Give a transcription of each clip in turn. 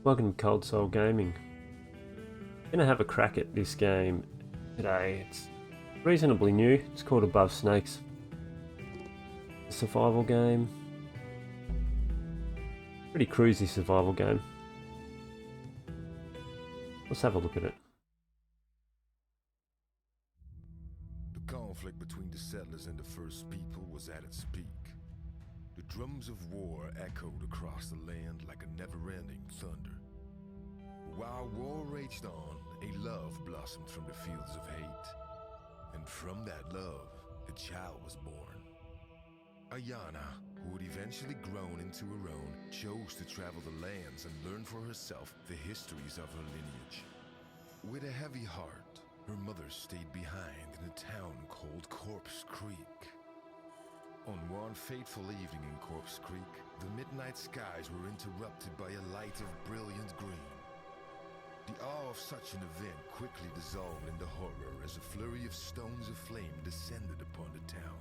Welcome to Cold Soul Gaming. Gonna have a crack at this game today. It's reasonably new. It's called Above Snakes. A survival game. Pretty cruisy survival game. Let's have a look at it. The conflict between the settlers and the first people was at its peak. The drums of war echoed across the land like a never-ending thunder. While war raged on, a love blossomed from the fields of hate. And from that love, a child was born. Ayana, who had eventually grown into her own, chose to travel the lands and learn for herself the histories of her lineage. With a heavy heart, her mother stayed behind in a town called Corpse Creek. On one fateful evening in Corpse Creek, the midnight skies were interrupted by a light of brilliant green. The awe of such an event quickly dissolved into horror as a flurry of stones of flame descended upon the town.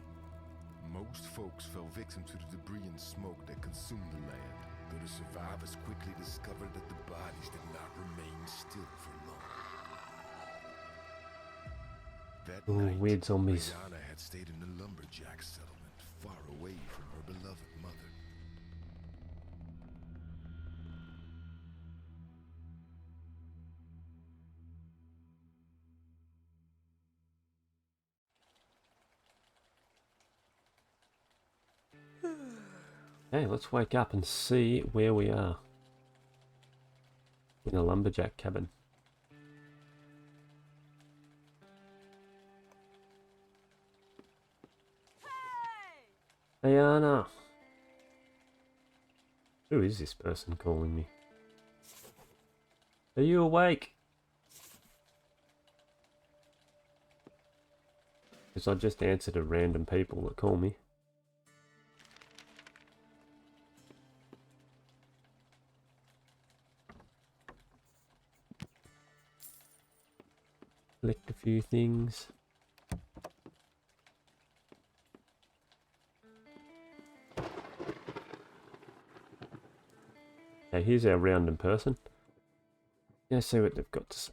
Most folks fell victim to the debris and smoke that consumed the land, though the survivors quickly discovered that the bodies did not remain still for long. That night, Weird zombies. Ayana had stayed in the lumberjack settlement, far away from her beloved mother. Okay, let's wake up and see where we are. In a lumberjack cabin. Hey Anna! Who is this person calling me? Are you awake? Because I just answered a random people that call me. Collect a few things. Okay, here's our random person. Let's see what they've got to say.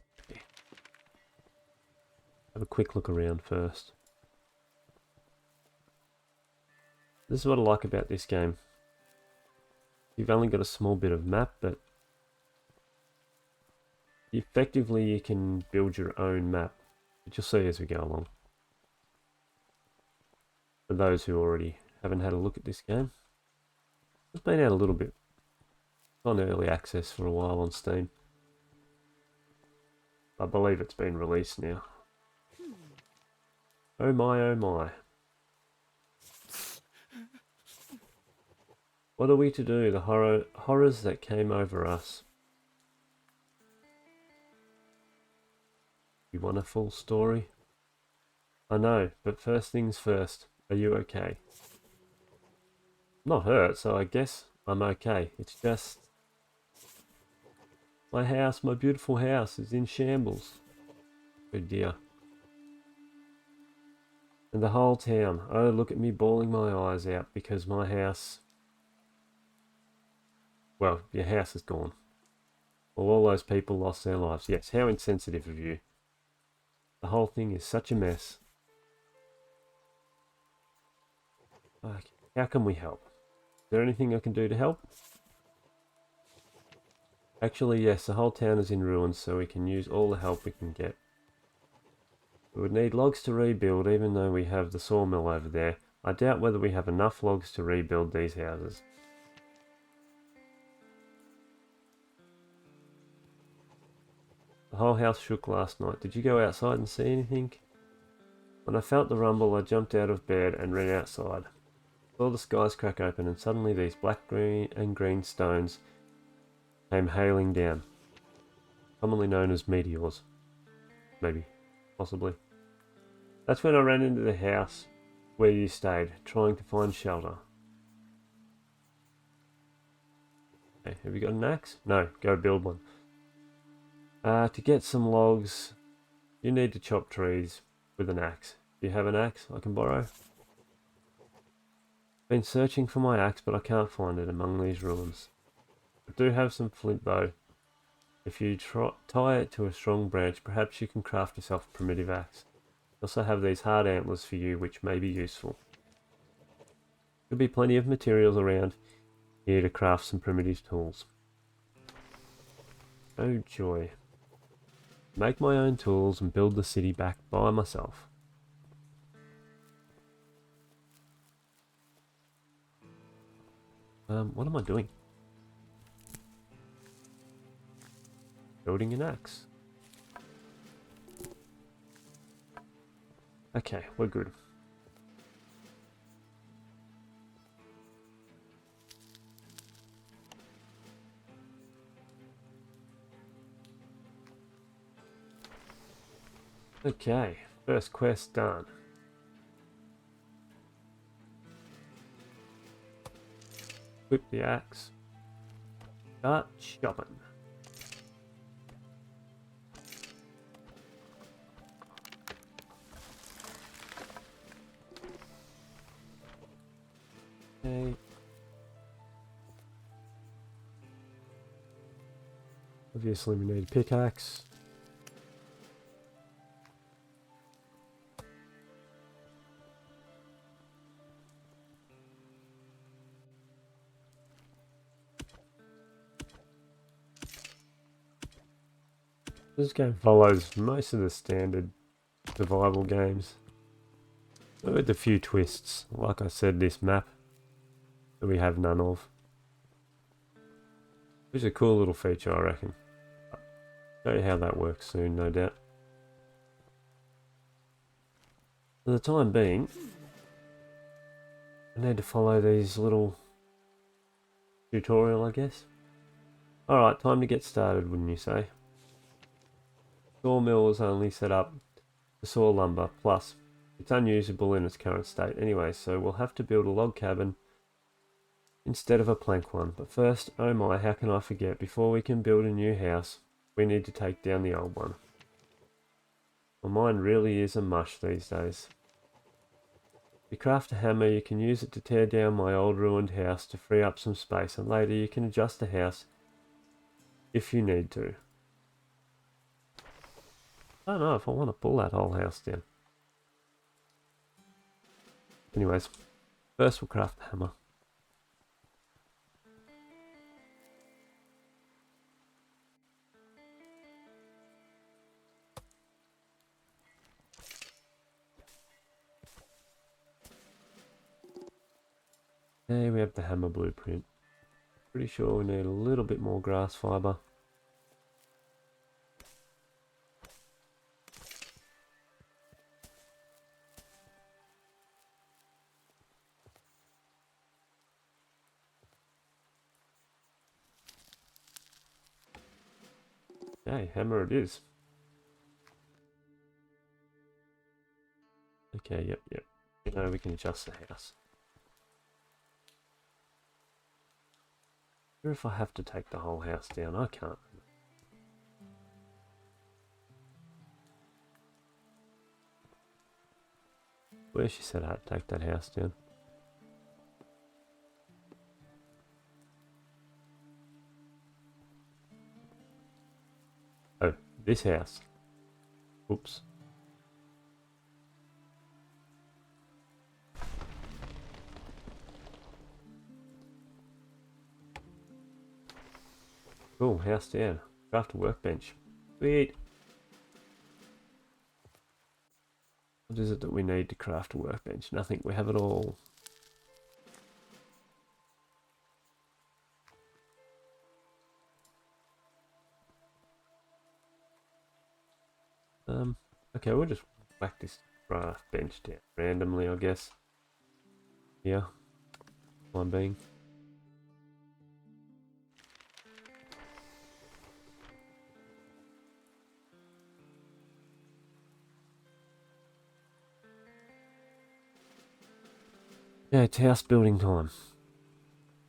Have a quick look around first. This is what I like about this game. You've only got a small bit of map, but effectively you can build your own map, which you'll see as we go along. For those who already haven't had a look at this game, it's been out a little bit. It's on early access for a while on Steam. I believe it's been released now. Oh my, oh my. What are we to do? The horrors that came over us. You want a full story? I know, but first things first. Are you okay? I'm not hurt, so I guess I'm okay. It's just... my house, my beautiful house, is in shambles. Oh dear. And the whole town. Oh, look at me bawling my eyes out because my house... well, your house is gone. Well, all those people lost their lives. Yes, how insensitive of you. The whole thing is such a mess. How can we help? Is there anything I can do to help? Actually, yes, the whole town is in ruins, so we can use all the help we can get. We would need logs to rebuild, even though we have the sawmill over there. I doubt whether we have enough logs to rebuild these houses. The whole house shook last night. Did you go outside and see anything? When I felt the rumble, I jumped out of bed and ran outside. Saw the skies crack open and suddenly these black, green and green stones came hailing down. Commonly known as meteors. Maybe. Possibly. That's when I ran into the house where you stayed, trying to find shelter. Okay, have you got an axe? No, go build one. To get some logs, you need to chop trees with an axe. Do you have an axe I can borrow? Been searching for my axe, but I can't find it among these ruins. I do have some flint though. If you tie it to a strong branch, perhaps you can craft yourself a primitive axe. I also have these hard antlers for you, which may be useful. There'll be plenty of materials around here to craft some primitive tools. Oh joy. Make my own tools and build the city back by myself. What am I doing? Building an axe. Okay, we're good. Okay, first quest done. Equip the axe. Start chopping. Okay. Obviously we need a pickaxe. This game follows most of the standard survival games, but with a few twists. Like I said, this map that we have none of. It's a cool little feature, I reckon. Show you how that works soon, no doubt. For the time being, I need to follow these little tutorial, I guess. Alright, time to get started, wouldn't you say? Sawmill is only set up to saw lumber, plus it's unusable in its current state anyway, so we'll have to build a log cabin instead of a plank one. But first, oh my, how can I forget, before we can build a new house, we need to take down the old one. My mind really is a mush these days. If you craft a hammer, you can use it to tear down my old ruined house to free up some space, and later you can adjust the house if you need to. I don't know if I want to pull that whole house down. Anyways, first we'll craft the hammer. There we have the hammer blueprint. Pretty sure we need a little bit more grass fibre. Okay, hammer it is. Okay, yep. You know, we can adjust the house. I wonder if I have to take the whole house down. I can't. Where she said I had to take that house down. Oh, this house. Oops. Cool, house down. Craft a workbench. Sweet. What is it that we need to craft a workbench? Nothing. We have it all. Okay, we'll just whack this craft bench down randomly, I guess. Yeah. One being. Yeah, it's house building time.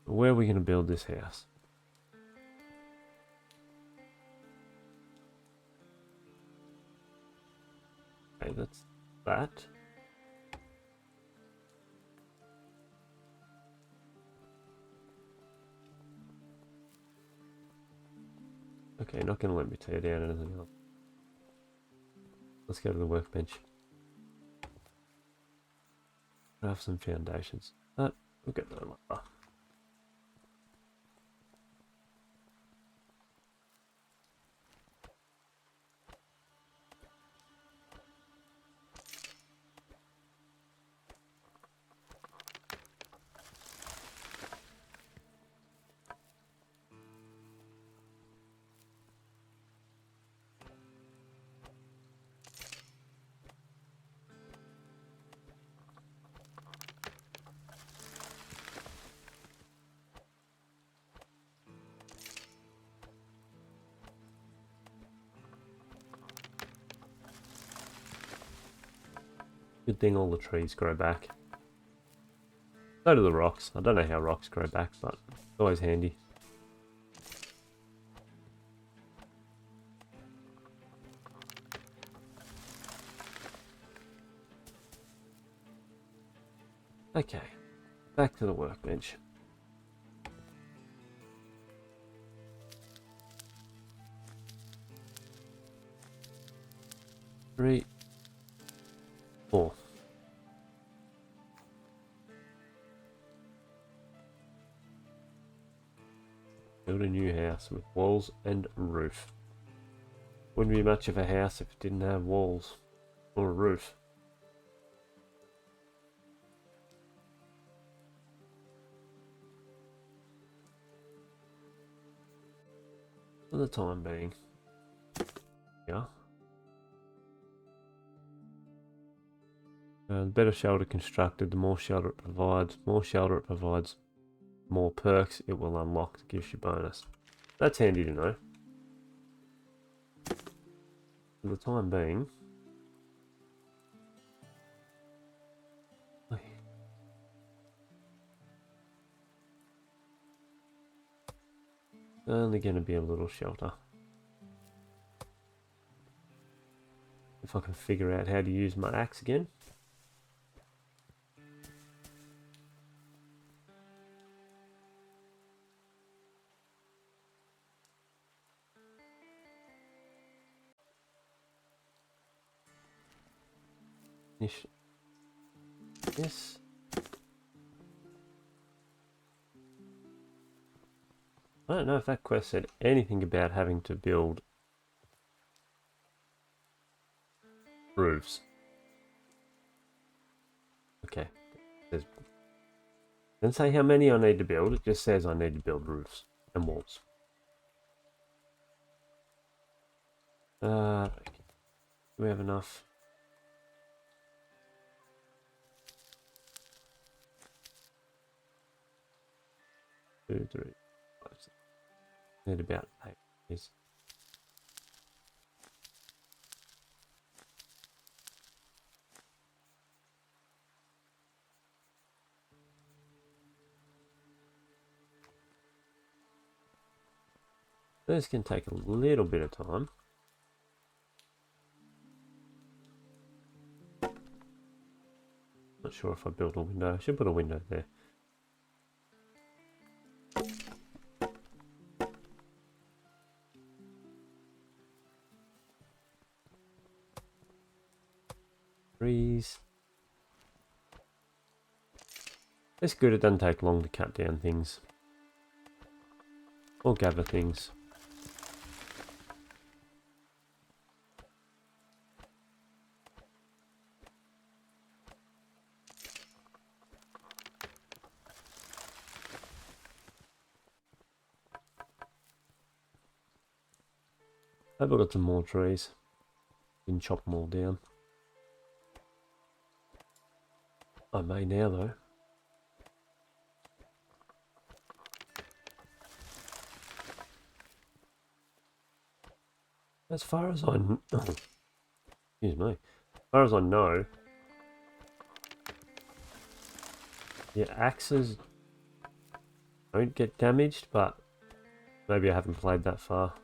Where are we going to build this house? Okay, that's that. Okay, not going to let me tear down anything else. Let's go to the workbench. Craft some foundations. But we'll get that later. Good thing all the trees grow back. So do the rocks. I don't know how rocks grow back, but it's always handy. Okay, back to the workbench. Three, four. Build a new house with walls and roof. Wouldn't be much of a house if it didn't have walls or a roof. For the time being. Yeah. The better shelter constructed, the more shelter it provides. More shelter it provides, more perks it will unlock that gives you bonus. That's handy to know. For the time being. Only going to be a little shelter. If I can figure out how to use my axe again. Yes. I don't know if that quest said anything about having to build roofs. Okay. It doesn't say how many I need to build, it just says I need to build roofs and walls. Do we have enough? Two, three, five, six. Need about 8 years. This can take a little bit of time. Not sure if I built a window. I should put a window there. Trees. It's good it doesn't take long to cut down things. Or gather things. I've got some more trees. Can chop them all down. I may now though. As far as I excuse me. As far as I know, your axes don't get damaged, but maybe I haven't played that far.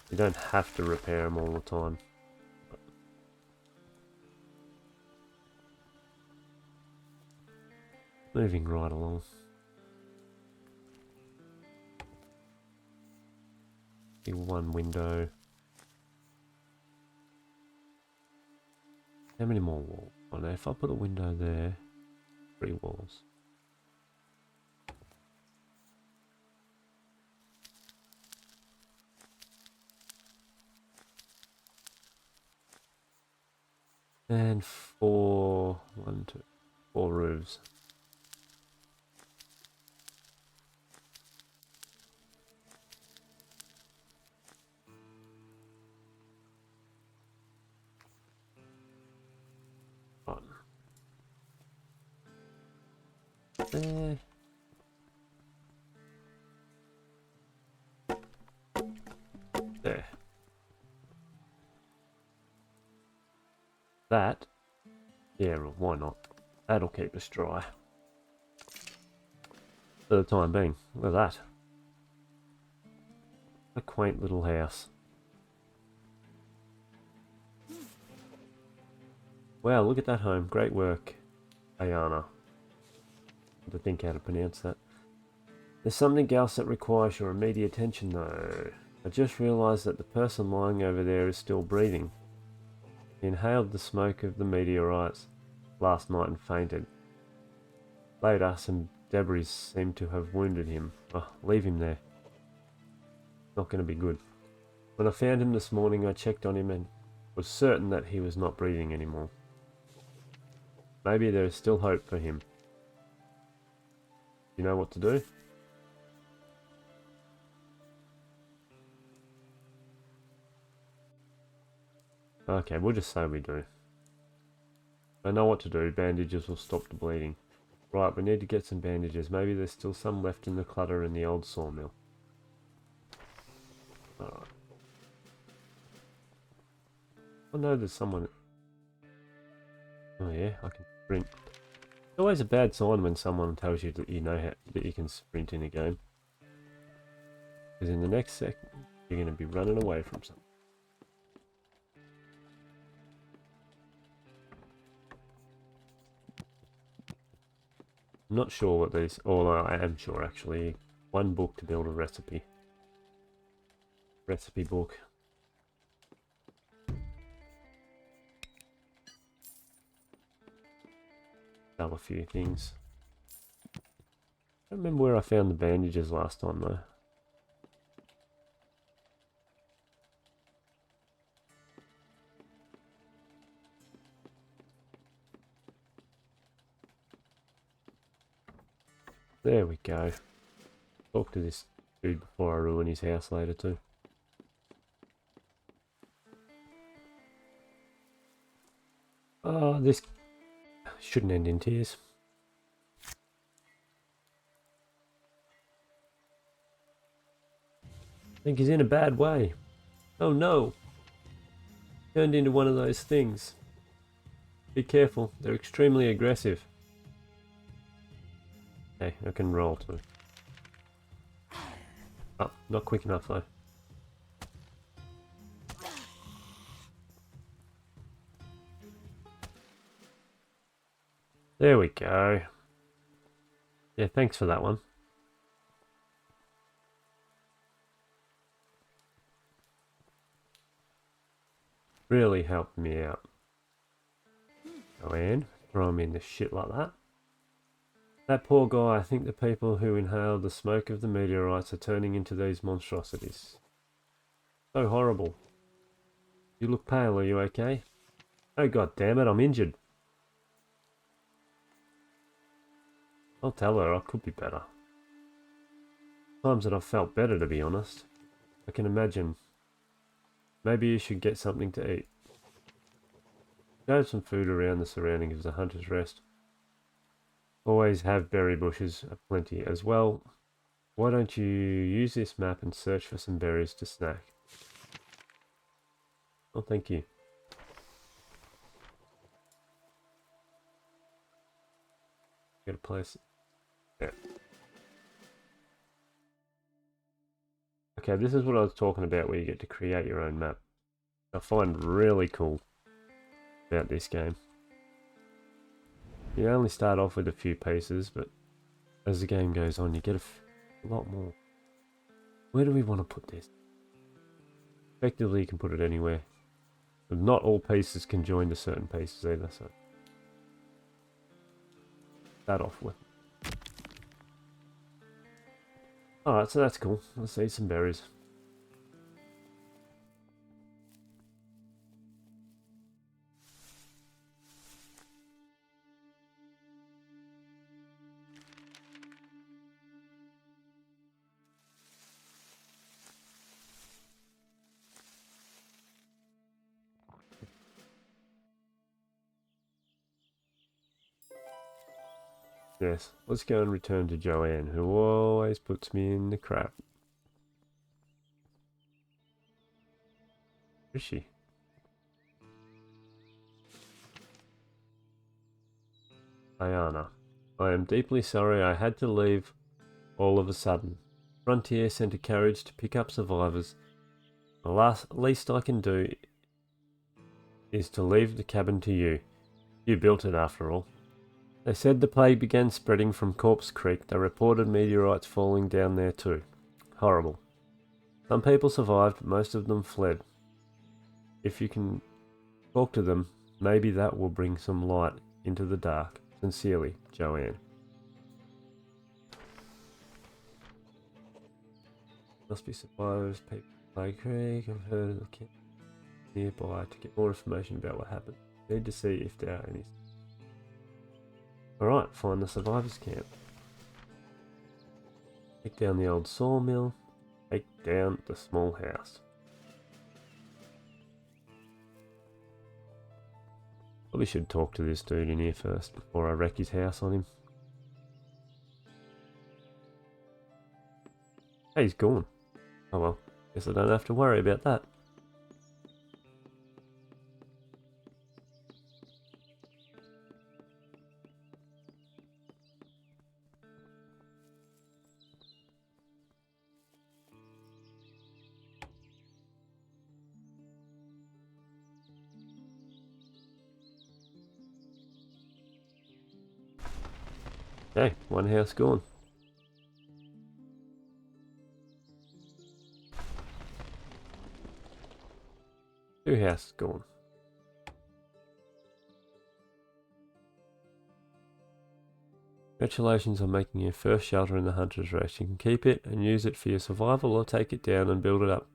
You don't have to repair them all the time. Moving right along. Be one window. How many more walls? Oh no, if I put a window there, 3 walls. And 4, 1, 2, 4 roofs. One. There. There. That. Yeah, well, why not? That'll keep us dry. For the time being. Look at that. A quaint little house. Wow, look at that home. Great work, Ayana. I have to think how to pronounce that. There's something else that requires your immediate attention though. I just realised that the person lying over there is still breathing. He inhaled the smoke of the meteorites last night and fainted. Later, some debris seemed to have wounded him. Oh, leave him there. Not going to be good. When I found him this morning, I checked on him and was certain that he was not breathing anymore. Maybe there is still hope for him. You know what to do? Okay, we'll just say we do. I know what to do. Bandages will stop the bleeding. Right, we need to get some bandages. Maybe there's still some left in the clutter in the old sawmill. Alright. I know there's someone... Oh yeah, I can sprint. It's always a bad sign when someone tells you that you know how, that you can sprint in a game. Because in the next second, you're going to be running away from something. I'm not sure what these... Oh, I am sure actually. One book to build a recipe. Recipe book. Sell a few things. I don't remember where I found the bandages last time though. There we go. Talk to this dude before I ruin his house later too. Oh, this shouldn't end in tears. I think he's in a bad way. Oh no! Turned into one of those things. Be careful, they're extremely aggressive. Okay, I can roll too. Oh, not quick enough though. There we go. Yeah, thanks for that one. Really helped me out. Go in, throw him in the shit like that. That poor guy, I think the people who inhaled the smoke of the meteorites are turning into these monstrosities. So horrible. You look pale, are you okay? Oh god damn it, I'm injured. I'll tell her, I could be better. Times that I've felt better, to be honest. I can imagine. Maybe you should get something to eat. Grab some food around the surroundings of the Hunter's Rest. Always have berry bushes aplenty as well. Why don't you use this map and search for some berries to snack? Oh, thank you. Get a place. Yeah. Okay, this is what I was talking about where you get to create your own map. I find really cool about this game. You only start off with a few pieces, but as the game goes on, you get a lot more. Where do we want to put this? Effectively, you can put it anywhere. But not all pieces can join to certain pieces either, so that off with. Alright, so that's cool. Let's eat some berries. Yes, let's go and return to Joanne, who always puts me in the crap. Where is she? Ayana. I am deeply sorry I had to leave all of a sudden. Frontier sent a carriage to pick up survivors. The least I can do is to leave the cabin to you. You built it after all. They said the plague began spreading from Corpse Creek. They reported meteorites falling down there too. Horrible. Some people survived, but most of them fled. If you can talk to them, maybe that will bring some light into the dark. Sincerely, Joanne. Must be survivors, people like Creek. I've heard of the camp nearby to get more information about what happened. Need to see if there are any. Alright, find the survivors camp. Take down the old sawmill. Take down the small house. Probably should talk to this dude in here first before I wreck his house on him. Hey, he's gone. Oh well, guess I don't have to worry about that. Okay, one house gone. Two houses gone. Congratulations on making your first shelter in the Hunter's Race. You can keep it and use it for your survival or take it down and build it up.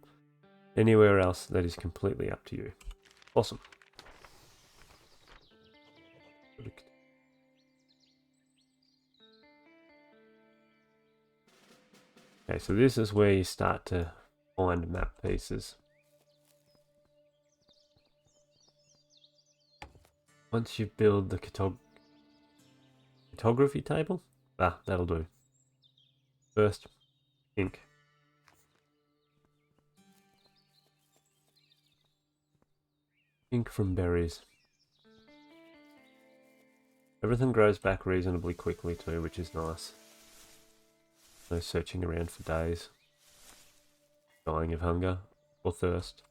Anywhere else, that is completely up to you. Awesome. Okay, so this is where you start to find map pieces. Once you build the cartography table, that'll do. First, ink. Ink from berries. Everything grows back reasonably quickly too, which is nice. No searching around for days. Dying of hunger or thirst.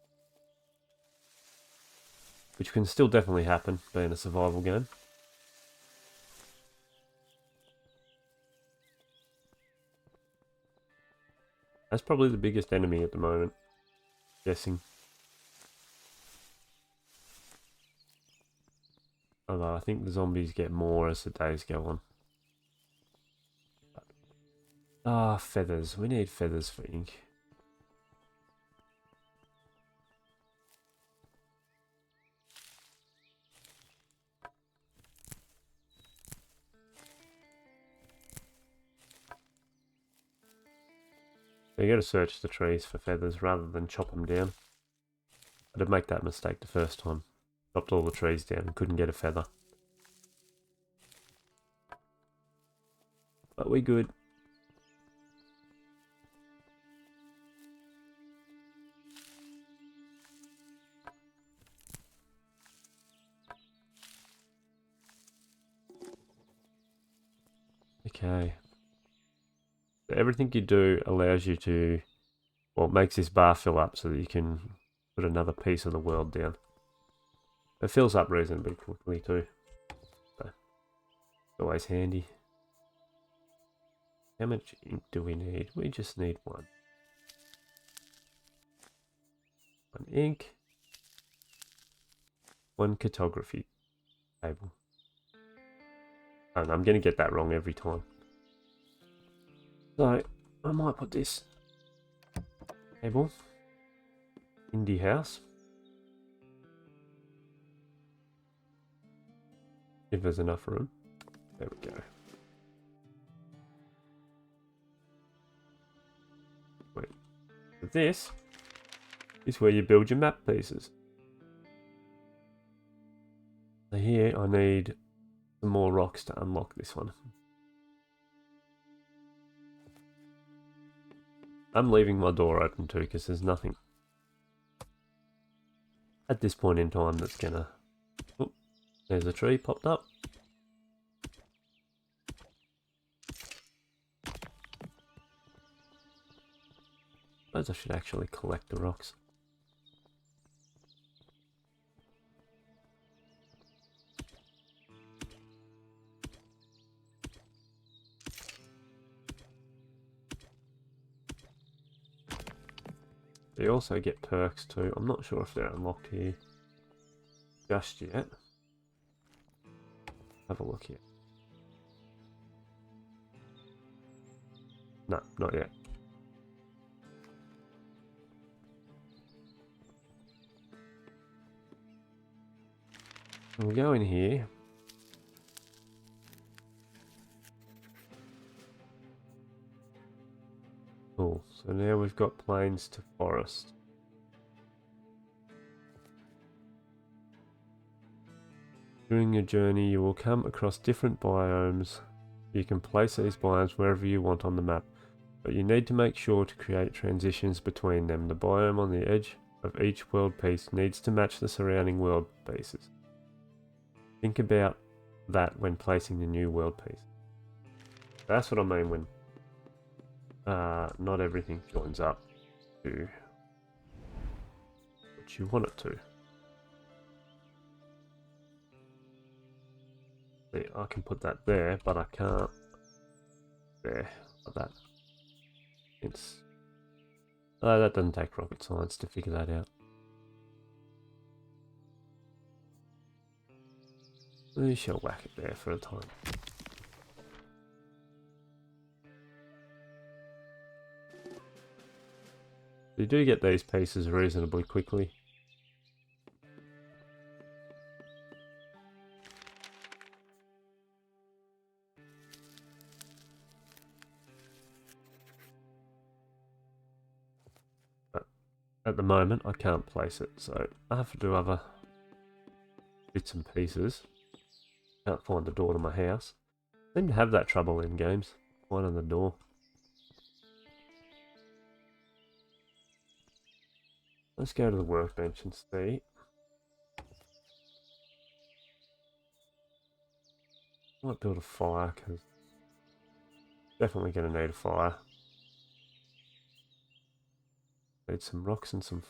Which can still definitely happen, being a survival game. That's probably the biggest enemy at the moment. Guessing. Although I think the zombies get more as the days go on. Ah, feathers. We need feathers for ink. So you gotta search the trees for feathers rather than chop them down. I did make that mistake the first time. Chopped all the trees down and couldn't get a feather. But we good. Okay. So everything you do allows you to, well, it makes this bar fill up so that you can put another piece of the world down. It fills up reasonably quickly too. So, always handy. How much ink do we need? We just need one. ink. 1 cartography table. And I'm going to get that wrong every time. So, I might put this table in the house. If there's enough room. There we go. Wait. This is where you build your map pieces. So here I need some more rocks to unlock this one. I'm leaving my door open too because there's nothing at this point in time that's gonna... Oh, there's a tree popped up. Suppose I should actually collect the rocks. You also get perks too. I'm not sure if they're unlocked here just yet. Have a look here. No, not yet. We'll go in here. Cool. So now we've got plains to forest. During your journey, you will come across different biomes. You can place these biomes wherever you want on the map, but you need to make sure to create transitions between them. The biome on the edge of each world piece needs to match the surrounding world pieces. Think about that when placing the new world piece. That's what I mean when not everything joins up to what you want it to. See, I can put that there, but I can't there like that. It's that doesn't take rocket science to figure that out. We shall whack it there for a time. You do get these pieces reasonably quickly. But at the moment I can't place it, so I have to do other bits and pieces. Can't find the door to my house. I seem to have that trouble in games. Finding the door. Let's go to the workbench and see. I might build a fire because definitely going to need a fire. Need some rocks and some...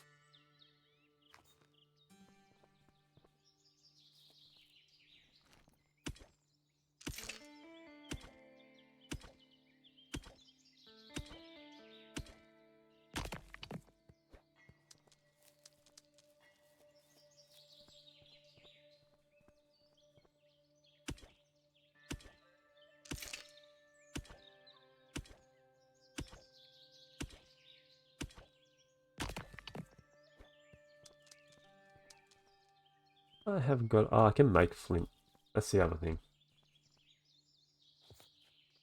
I haven't got... Oh, I can make flint. That's the other thing.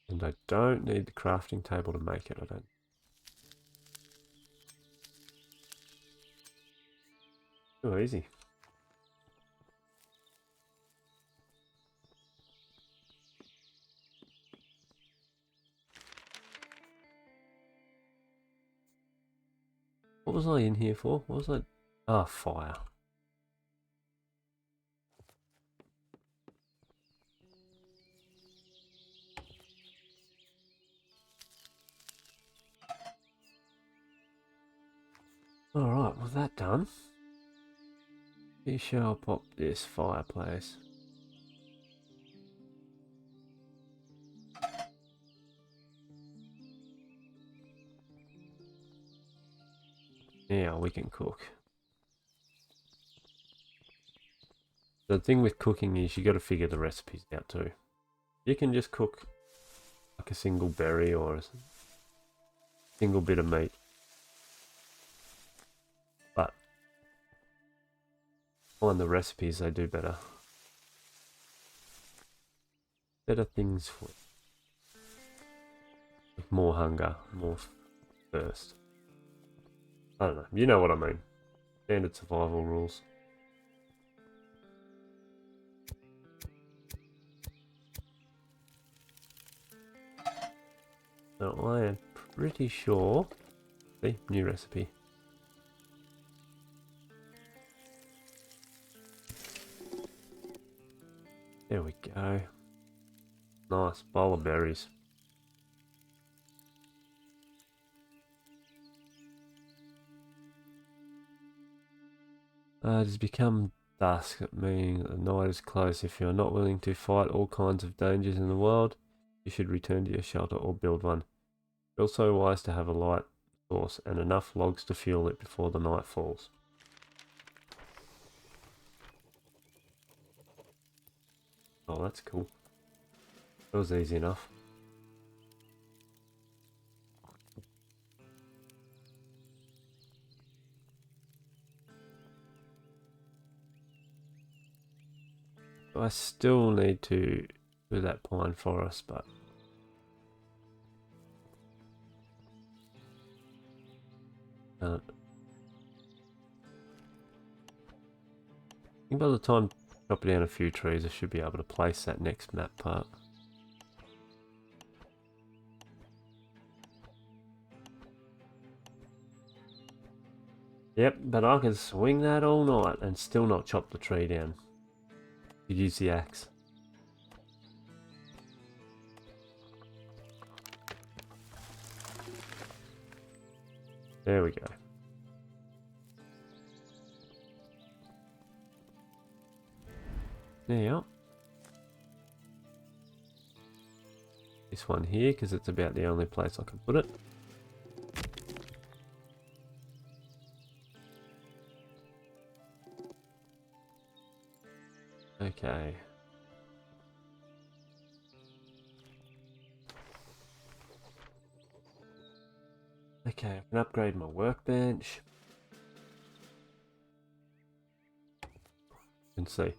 And I don't need the crafting table to make it, I don't. Oh, easy. What was I in here for? What was I... Ah, fire. Alright, with that done, we shall pop this fireplace. Now we can cook. The thing with cooking is you got to figure the recipes out too. You can just cook like a single berry or a single bit of meat, but find the recipes they do better. Better things for with more hunger, more thirst. I don't know. You know what I mean. Standard survival rules. Now I am pretty sure. See, new recipe. There we go. Nice bowl of berries. It has become dusk, meaning the night is close. If you are not willing to fight all kinds of dangers in the world, you should return to your shelter or build one. It's also wise to have a light source and enough logs to fuel it before the night falls. Oh, that's cool. That was easy enough. I still need to do that pine forest, but I think by the time I chop down a few trees, I should be able to place that next map part. Yep, but I can swing that all night and still not chop the tree down. You use the axe. There we go. Now, this one here, because it's about the only place I can put it. Okay. Okay, I can upgrade my workbench. You can see.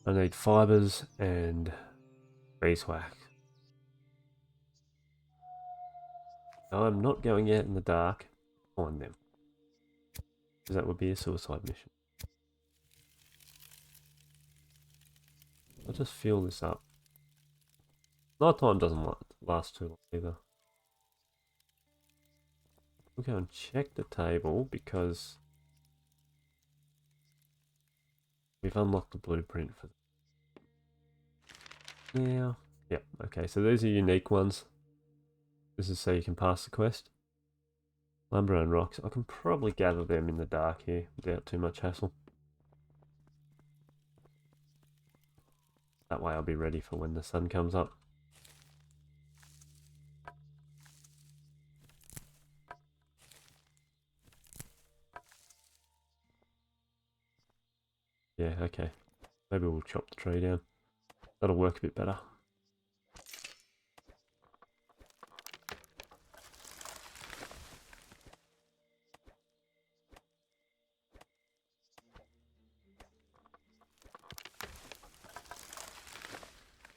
I need fibers and beeswax. I'm not going out in the dark to find them, because that would be a suicide mission. I'll just fill this up. Nighttime doesn't last too long either. We'll go and check the table because we've unlocked the blueprint for now. Yep, okay, so these are unique ones. This is so you can pass the quest. Lumber and rocks. I can probably gather them in the dark here without too much hassle. That way I'll be ready for when the sun comes up. Yeah, okay. Maybe we'll chop the tree down. That'll work a bit better.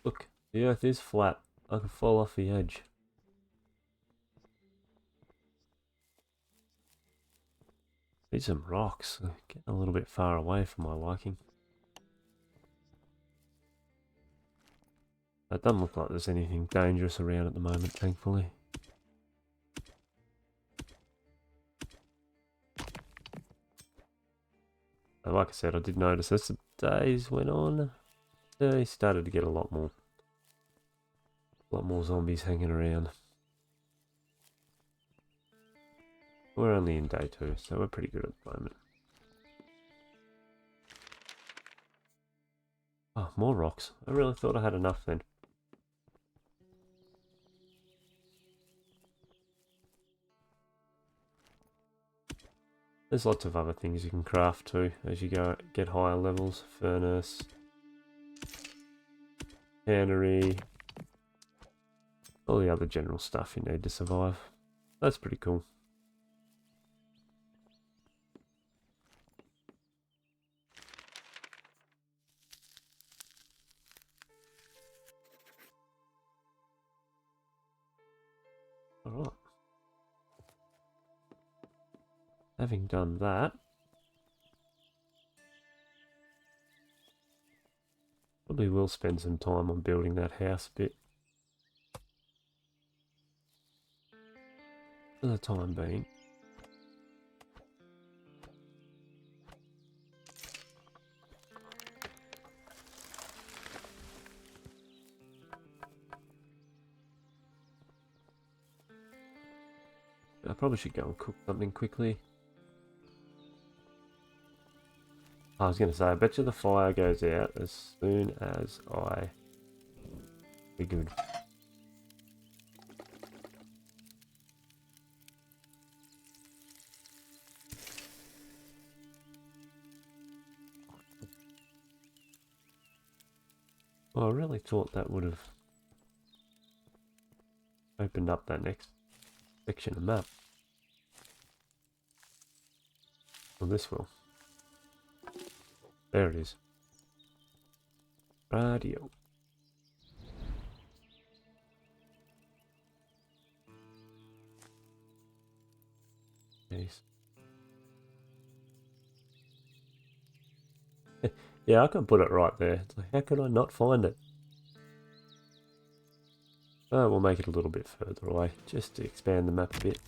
Look, the earth is flat. I can fall off the edge. Need some rocks. Getting a little bit far away from my liking. It doesn't look like there's anything dangerous around at the moment, thankfully. But like I said, I did notice as the days went on, they started to get a lot more zombies hanging around. We're only in day 2, so we're pretty good at the moment. Oh, more rocks. I really thought I had enough then. There's lots of other things you can craft too as you get higher levels. Furnace, cannery, all the other general stuff you need to survive. That's pretty cool. Alright. Having done that, probably will spend some time on building that house a bit. For the time being. I probably should go and cook something quickly. I was going to say, I bet you the fire goes out as soon as I... Be good. Well, I really thought that would have opened up that next section of map. Well, this will. There it is. Radio. Nice. Yeah, I can put it right there. It's like, how could I not find it? Oh, we'll make it a little bit further away, just to expand the map a bit.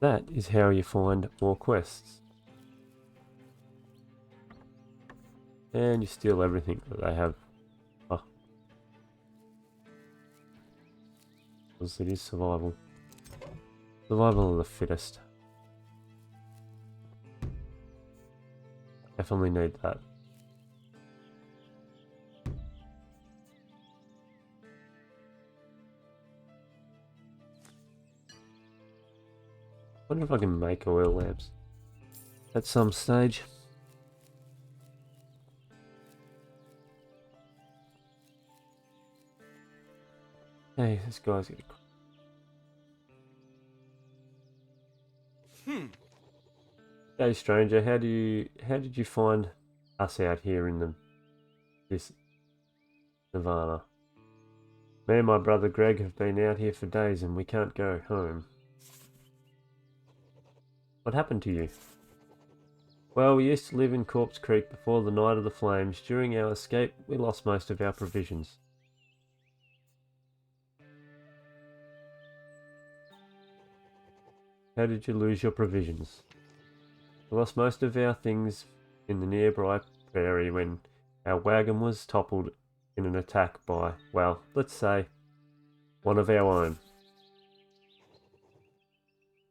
That is how you find more quests. And you steal everything that they have. Oh. Because it is survival. Survival of the fittest. Definitely need that. Wonder if I can make oil lamps at some stage. Hey, this guy's getting... Hey stranger, how did you find us out here in this Nirvana? Me and my brother Greg have been out here for days and we can't go home. What happened to you? Well, we used to live in Corpse Creek before the Night of the Flames. During our escape, we lost most of our provisions. How did you lose your provisions? We lost most of our things in the nearby prairie when our wagon was toppled in an attack by, well, let's say, one of our own.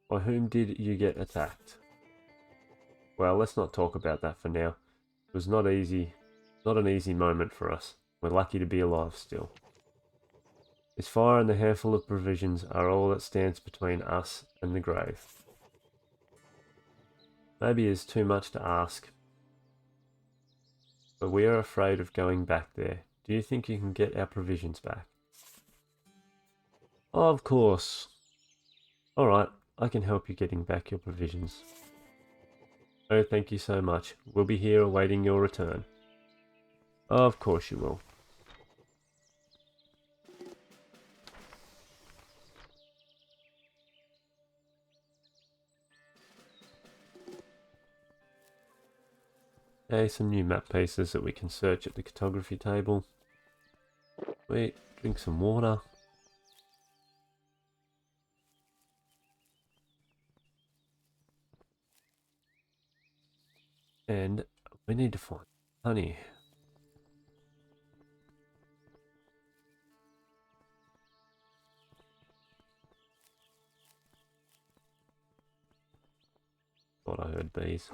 By whom did you get attacked? Well, let's not talk about that for now. It was not an easy moment for us. We're lucky to be alive still. This fire and the handful of provisions are all that stands between us and the grave. Maybe it's too much to ask, but we are afraid of going back there. Do you think you can get our provisions back? Of course. Alright, I can help you getting back your provisions. Oh, thank you so much. We'll be here awaiting your return. Of course you will. Okay, some new map pieces that we can search at the cartography table. Wait, drink some water. And we need to find honey. Thought I heard bees.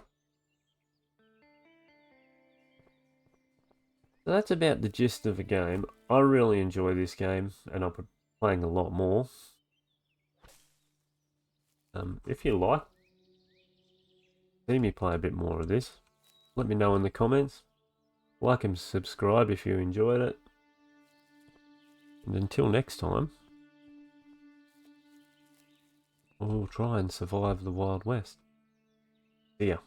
So that's about the gist of the game. I really enjoy this game, and I'll be playing a lot more. If you like, see me play a bit more of this, let me know in the comments. Like and subscribe if you enjoyed it. And until next time, we'll try and survive the Wild West. See ya.